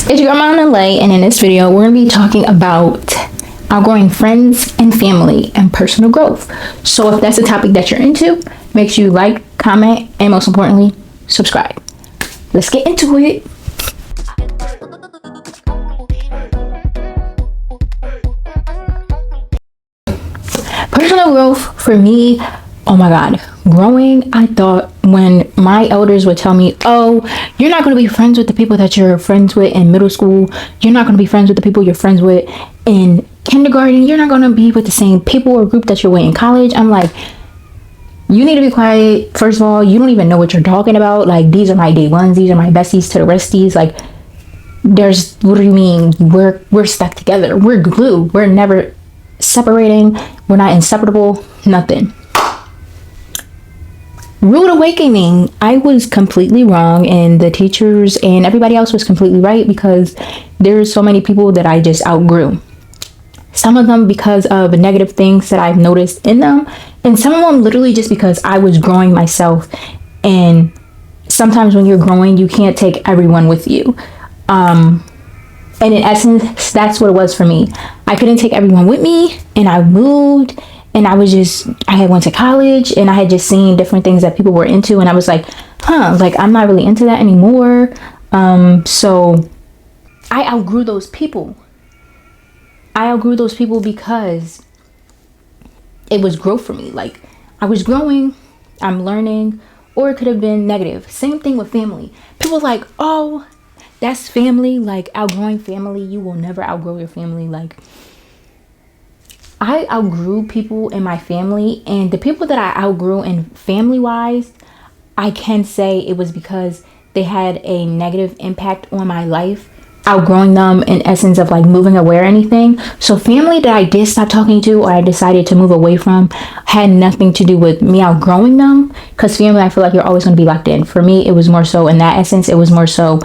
It's your girl Mama Lay, and in this video we're going to be talking about outgrowing friends and family and personal growth. So if that's a topic that you're into, make sure you like, comment, and most importantly, subscribe. Let's get into it. Personal growth for me, oh my god, growing, I thought when my elders would tell me, oh, you're not going to be friends with the people that you're friends with in middle school, you're not going to be friends with the people you're friends with in kindergarten, you're not going to be with the same people or group that you're with in college. I'm like, you need to be quiet. First of all, you don't even know what you're talking about. Like, these are my day ones, these are my besties to the resties. Like, what do you mean? We're stuck together, we're glue, we're never separating, we're not inseparable, nothing. Rude awakening, I was completely wrong, and the teachers and everybody else was completely right, because there's so many people that I just outgrew. Some of them because of negative things that I've noticed in them, and some of them literally just because I was growing myself. And sometimes when you're growing, you can't take everyone with you. And in essence, that's what it was for me. I couldn't take everyone with me, and I moved, and I had went to college, and I had just seen different things that people were into, and I was like, like, I'm not really into that anymore. So I outgrew those people. I outgrew those people because it was growth for me. Like, I was growing, I'm learning, or it could have been negative. Same thing with family. People like, oh, that's family, like outgrowing family. You will never outgrow your family. Like, I outgrew people in my family, and the people that I outgrew in family wise, I can say it was because they had a negative impact on my life. Outgrowing them in essence of like moving away or anything. So family that I did stop talking to, or I decided to move away from, had nothing to do with me outgrowing them, because family, I feel like you're always going to be locked in. For me, it was more so in that essence, it was more so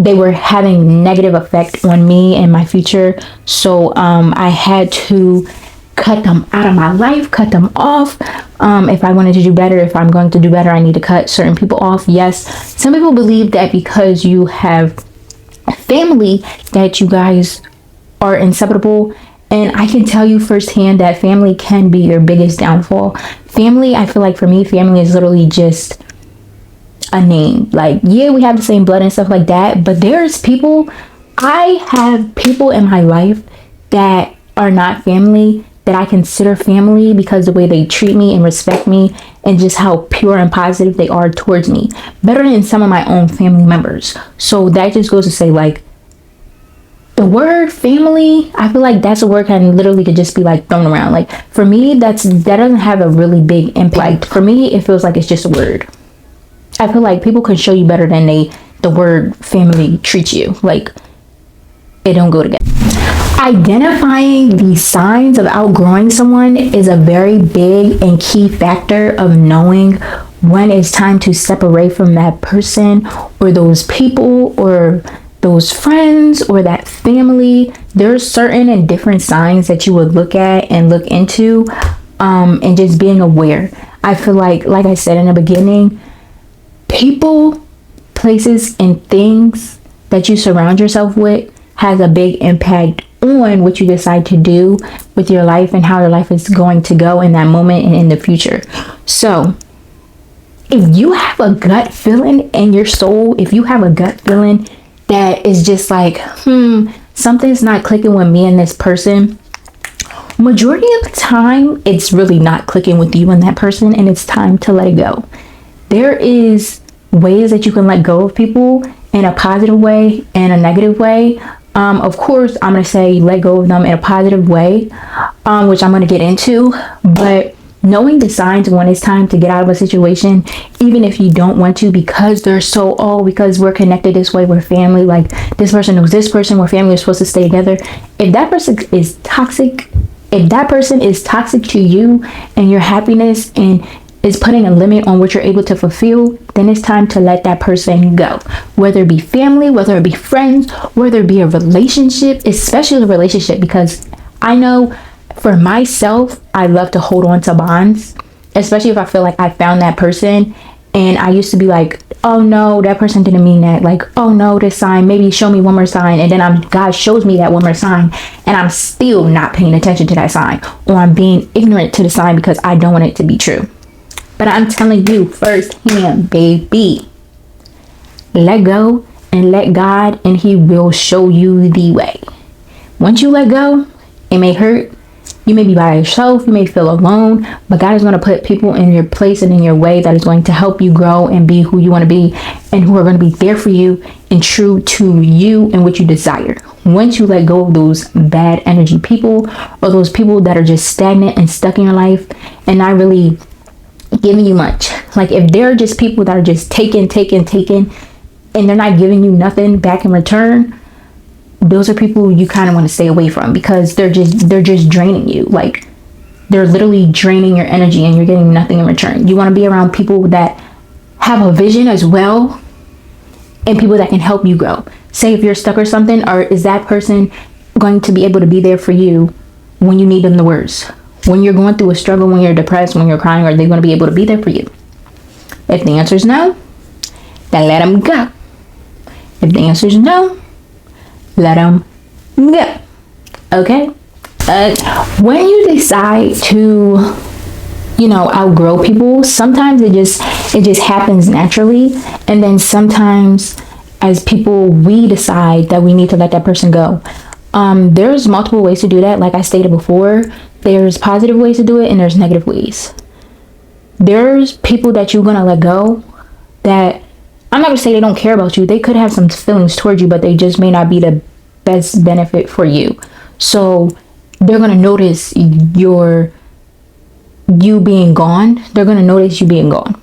they were having negative effect on me and my future. So I had to cut them out of my life, cut them off. If I wanted to do better, if I'm going to do better, I need to cut certain people off. Yes, some people believe that because you have family that you guys are inseparable, and I can tell you firsthand that family can be your biggest downfall. Family, I feel like for me, family is literally just a name. Like, yeah, we have the same blood and stuff like that, but there's people, I have people in my life that are not family, that I consider family because the way they treat me and respect me, and just how pure and positive they are towards me, better than some of my own family members. So that just goes to say, like, the word family, I feel like that's a word can literally could just be like thrown around. Like, for me, that doesn't have a really big impact. For me, it feels like it's just a word. I feel like people can show you better than the word family treats you. Like, it don't go together. Identifying the signs of outgrowing someone is a very big and key factor of knowing when it's time to separate from that person, or those people, or those friends, or that family. There's certain and different signs that you would look at and look into, and just being aware. I feel like I said in the beginning, people, places, and things that you surround yourself with has a big impact on what you decide to do with your life and how your life is going to go in that moment and in the future. So if you have a gut feeling in your soul, if you have a gut feeling that is just like, something's not clicking with me and this person, majority of the time it's really not clicking with you and that person, and it's time to let it go. There is ways that you can let go of people in a positive way and a negative way. Of course, I'm going to say let go of them in a positive way, which I'm going to get into. But knowing the signs when it's time to get out of a situation, even if you don't want to, because they're because we're connected this way, we're family, like this person knows this person, we're family, we're supposed to stay together. If that person is toxic, to you and your happiness, and is putting a limit on what you're able to fulfill, then it's time to let that person go. Whether it be family, whether it be friends, whether it be a relationship, especially a relationship, because I know for myself, I love to hold on to bonds, especially if I feel like I found that person And I used to be like, oh no, that person didn't mean that. Like, oh no, this sign, maybe show me one more sign. And then God shows me that one more sign, and I'm still not paying attention to that sign, or I'm being ignorant to the sign because I don't want it to be true. But I'm telling you firsthand, baby, let go and let God, and He will show you the way. Once you let go, it may hurt. You may be by yourself, you may feel alone, but God is going to put people in your place and in your way that is going to help you grow and be who you want to be, and who are going to be there for you and true to you and what you desire. Once you let go of those bad energy people, or those people that are just stagnant and stuck in your life and not really giving you much. Like, if they're just people that are just taking, and they're not giving you nothing back in return, those are people you kind of want to stay away from, because they're just draining you. Like, they're literally draining your energy and you're getting nothing in return. You want to be around people that have a vision as well, and people that can help you grow. Say if you're stuck or something, or is that person going to be able to be there for you when you need them the worst? When you're going through a struggle, when you're depressed, when you're crying, are they going to be able to be there for you? If the answer is no, then let them go. If the answer is no, let them go. Okay? When you decide to, outgrow people, sometimes it just happens naturally. And then sometimes as people, we decide that we need to let that person go. There's multiple ways to do that. Like I stated before, there's positive ways to do it and there's negative ways. There's people that you're going to let go that, I'm not going to say they don't care about you. They could have some feelings towards you, but they just may not be the best benefit for you. So they're going to notice you being gone. They're going to notice you being gone.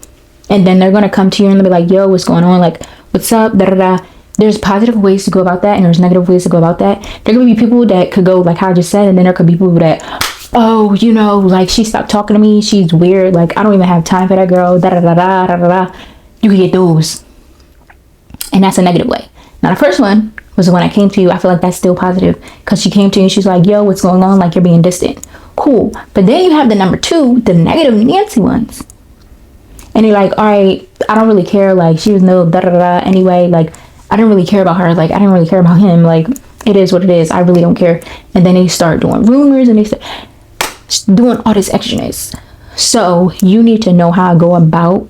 And then they're going to come to you and they'll be like, yo, what's going on? Like, what's up? Da, da, da. There's positive ways to go about that, and there's negative ways to go about that. There could be people that could go like how I just said, and then there could be people that, oh, like, she stopped talking to me. She's weird. Like, I don't even have time for that girl. Da, da, da, da, da, da, da. You can get those. And that's a negative way. Now, the first one was when I came to you. I feel like that's still positive, because she came to you and she's like, yo, what's going on? Like, you're being distant. Cool. But then you have the number two, the negative Nancy ones. And you're like, all right, I don't really care. Like, she was no da da da anyway. Like, I didn't really care about her. Like, I didn't really care about him. Like, it is what it is. I really don't care. And then they start doing rumors and they start doing all this extraness. So you need to know how to go about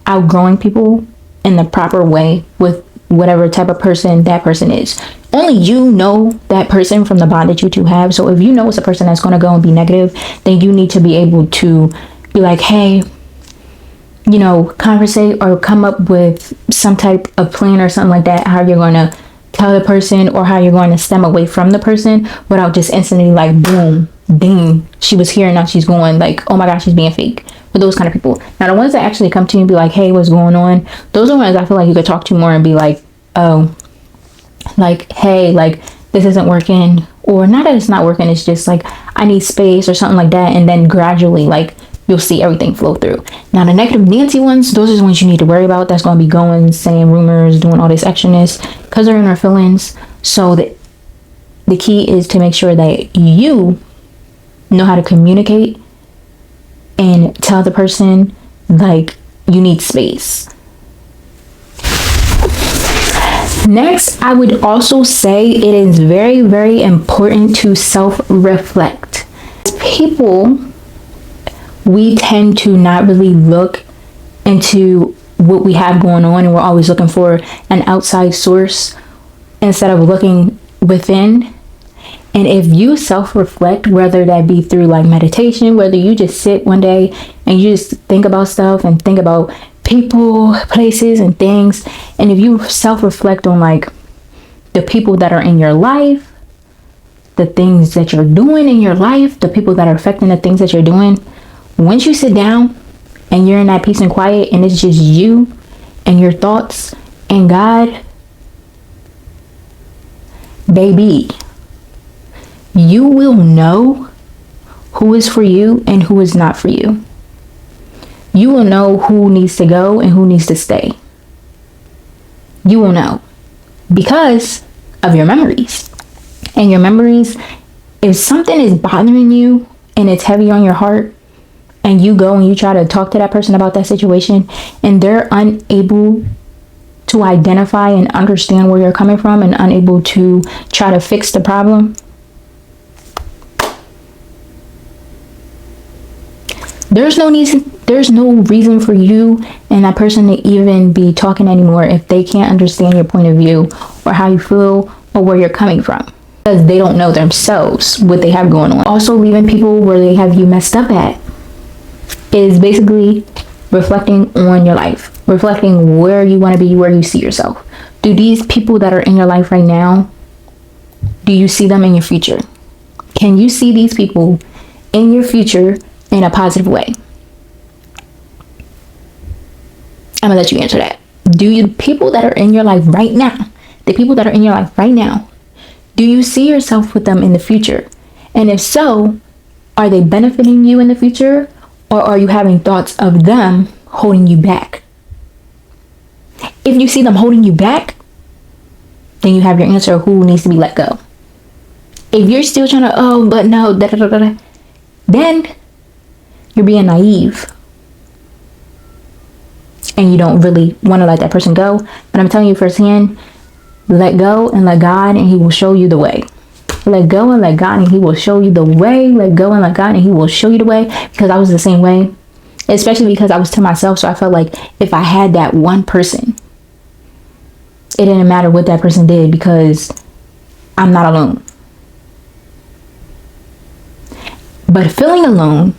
outgrowing people in the proper way with whatever type of person that person is. Only you know that person from the bond that you two have. So if you know it's a person that's going to go and be negative, then you need to be able to be like, hey, conversate or come up with some type of plan or something like that, how you're going to tell the person, or how you're going to stem away from the person without just instantly like, boom, ding, she was here, now she's going, like, oh my gosh, she's being fake. With those kind of people. Now, the ones that actually come to you and be like, hey, what's going on? Those are ones I feel like you could talk to more and be like, oh, like, hey, like, this isn't working. Or not that it's not working, it's just like, I need space or something like that. And then gradually, like, you'll see everything flow through. Now, the negative Nancy ones, those are the ones you need to worry about. That's going to be going, saying rumors, doing all this extraness, because they're in their feelings. So the key is to make sure that you know how to communicate and tell the person, like, you need space. Next, I would also say it is very, very important to self-reflect. As people, we tend to not really look into what we have going on, and we're always looking for an outside source instead of looking within. And if you self-reflect, whether that be through like meditation, whether you just sit one day and you just think about stuff and think about people, places, and things, and if you self-reflect on like the people that are in your life, the things that you're doing in your life, the people that are affecting the things that you're doing, once you sit down and you're in that peace and quiet and it's just you and your thoughts and God, baby, you will know who is for you and who is not for you. You will know who needs to go and who needs to stay. You will know because of your memories. And your memories, if something is bothering you and it's heavy on your heart, and you go and you try to talk to that person about that situation, and they're unable to identify and understand where you're coming from and unable to try to fix the problem, there's no reason for you and that person to even be talking anymore if they can't understand your point of view or how you feel or where you're coming from, because they don't know themselves what they have going on. Also, leaving people where they have you messed up at is basically reflecting on your life, reflecting where you want to be, where you see yourself. Do these people that are in your life right now, do you see them in your future? Can you see these people in your future in a positive way? I'm gonna let you answer that. Do you people that are in your life right now, the people that are in your life right now, do you see yourself with them in the future? And if so, are they benefiting you in the future, or are you having thoughts of them holding you back? If you see them holding you back, then you have your answer of who needs to be let go. If you're still trying to, oh, but no, then you're being naive and you don't really want to let that person go. But I'm telling you firsthand, let go and let God, and he will show you the way. Let go and let God, and he will show you the way. Let go and let God, and he will show you the way. Because I was the same way, especially because I was to myself. So I felt like if I had that one person, it didn't matter what that person did because I'm not alone. But feeling alone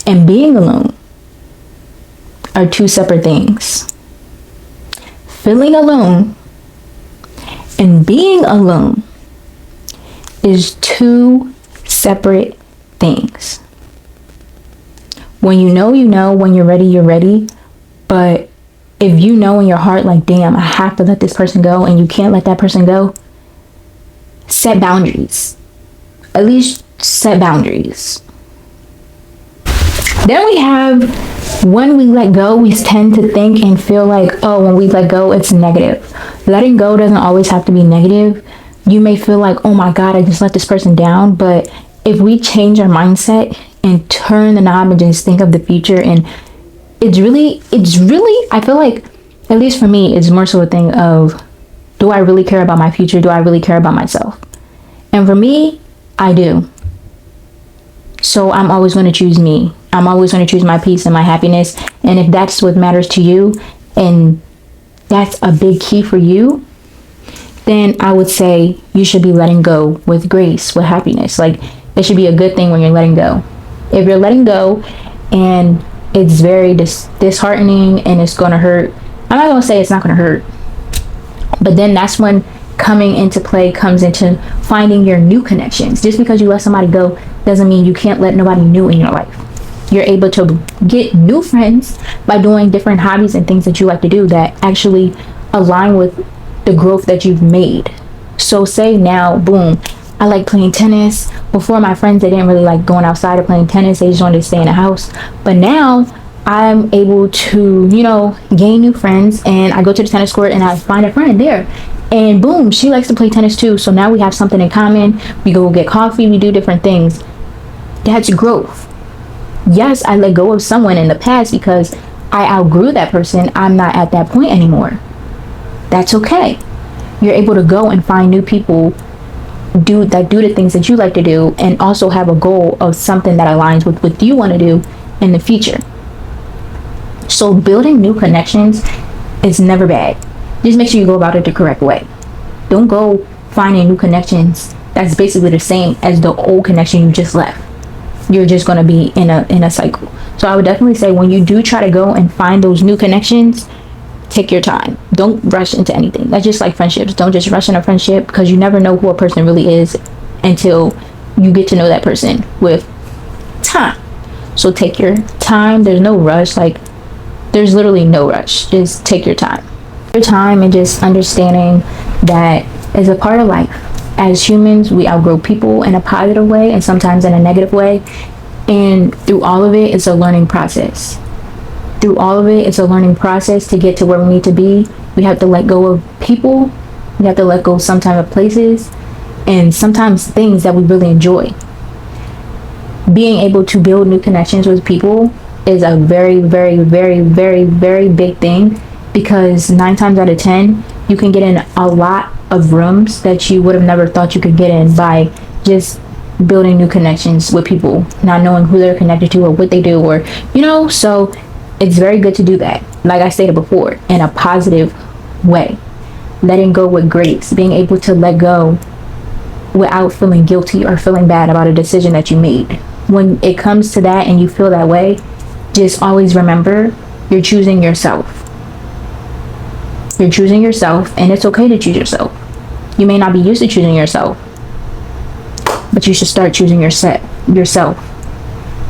and being alone are two separate things. Feeling alone and being alone is two separate things. When you know, you know. When you're ready, you're ready. But if you know in your heart, like, damn, I have to let this person go, and you can't let that person go, set boundaries. At least set boundaries. Then we have, when we let go, we tend to think and feel like, oh, when we let go, it's negative. Letting go doesn't always have to be negative. You may feel like, oh my God, I just let this person down. But if we change our mindset and turn the knob and just think of the future, and it's really, I feel like, at least for me, it's more so a thing of, do I really care about my future? Do I really care about myself? And for me, I do. So I'm always going to choose me. I'm always going to choose my peace and my happiness. And if that's what matters to you, and that's a big key for you, then I would say you should be letting go with grace, with happiness. Like, it should be a good thing when you're letting go. If you're letting go and it's very disheartening and it's going to hurt, I'm not going to say it's not going to hurt. But then that's when coming into play comes into finding your new connections. Just because you let somebody go doesn't mean you can't let nobody new in your life. You're able to get new friends by doing different hobbies and things that you like to do that actually align with the growth that you've made. So say now, boom, I like playing tennis. Before, my friends, they didn't really like going outside or playing tennis. They just wanted to stay in the house. But now I'm able to, gain new friends, and I go to the tennis court and I find a friend there. And boom, she likes to play tennis too. So now we have something in common. We go get coffee, we do different things. That's growth. Yes, I let go of someone in the past because I outgrew that person. I'm not at that point anymore. That's okay. You're able to go and find new people do the things that you like to do, and also have a goal of something that aligns with what you want to do in the future. So building new connections is never bad. Just make sure you go about it the correct way. Don't go finding new connections that's basically the same as the old connection you just left. You're just going to be in a cycle. So I would definitely say, when you do try to go and find those new connections, take your time. Don't rush into anything. That's just like friendships. Don't just rush in a friendship, because you never know who a person really is until you get to know that person with time. So take your time. There's no rush. There's literally no rush. Just take your time. Your time, and just understanding that is a part of life. As humans, we outgrow people in a positive way and sometimes in a negative way. And through all of it, it's a learning process. Through all of it, it's a learning process to get to where we need to be. We have to let go of people. We have to let go sometimes of places, and sometimes things that we really enjoy. being able to build new connections with people is a very, very, very, very, very big thing, because 9 times out of 10 you can get in a lot of rooms that you would have never thought you could get in by just building new connections with people, not knowing who they're connected to or what they do, or so it's very good to do that, like I stated before, in a positive way. Letting go with grace, being able to let go without feeling guilty or feeling bad about a decision that you made. When it comes to that and you feel that way, just always remember, you're choosing yourself. You're choosing yourself, and it's okay to choose yourself. You may not be used to choosing yourself, but you should start choosing yourself.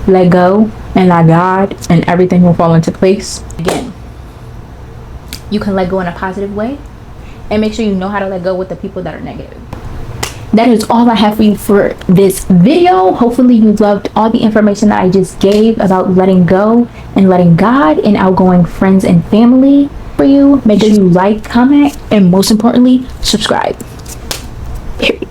Let go and let God, and everything will fall into place. Again, you can let go in a positive way, and make sure you know how to let go with the people that are negative. That is all I have for you for this video. Hopefully you loved all the information that I just gave about letting go and letting God and outgrowing friends and family. For you, make sure you like, comment, and most importantly, subscribe. Period.